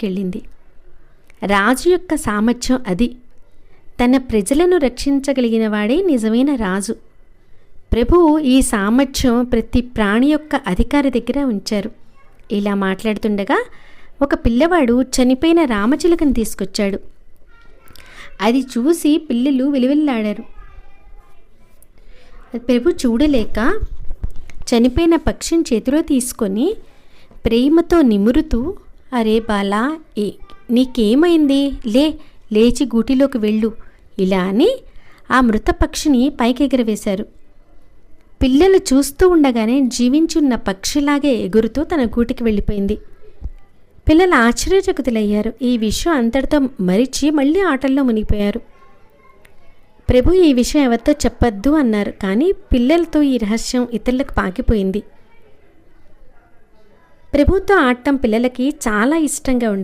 తీసుకెళ్ళింది. రాజు యొక్క సామర్థ్యం అది. తన ప్రజలను రక్షించగలిగిన వాడే నిజమైన రాజు. ప్రభువు ఈ సామర్థ్యం ప్రతి ప్రాణి యొక్క అధికారి దగ్గర ఉంచారు. ఇలా మాట్లాడుతుండగా ఒక పిల్లవాడు చనిపోయిన రామచిలుకను తీసుకొచ్చాడు. అది చూసి పిల్లలు విలువిల్లాడారు. ప్రభు చూడలేక చనిపోయిన పక్షిని చేతిలో తీసుకొని ప్రేమతో నిమురుతూ, అరే బాలా, నీకేమైంది, లేచి గూటిలోకి వెళ్ళు, ఇలా అని ఆ మృత పక్షిని పైకి ఎగరవేశారు. పిల్లలు చూస్తూ ఉండగానే జీవించున్న పక్షిలాగే ఎగురుతూ తన గూటికి వెళ్ళిపోయింది. పిల్లలు ఆశ్చర్యచకితులయ్యారు. ఈ విషయం అంతటితో మరిచి మళ్ళీ ఆటల్లో మునిగిపోయారు. ప్రభు ఈ విషయం ఎవరితో చెప్పొద్దు అన్నారు. కానీ పిల్లలతో ఈ రహస్యం ఇతరులకు పాకిపోయింది. ప్రభుతో ఆడటం పిల్లలకి చాలా ఇష్టంగా ఉండేది.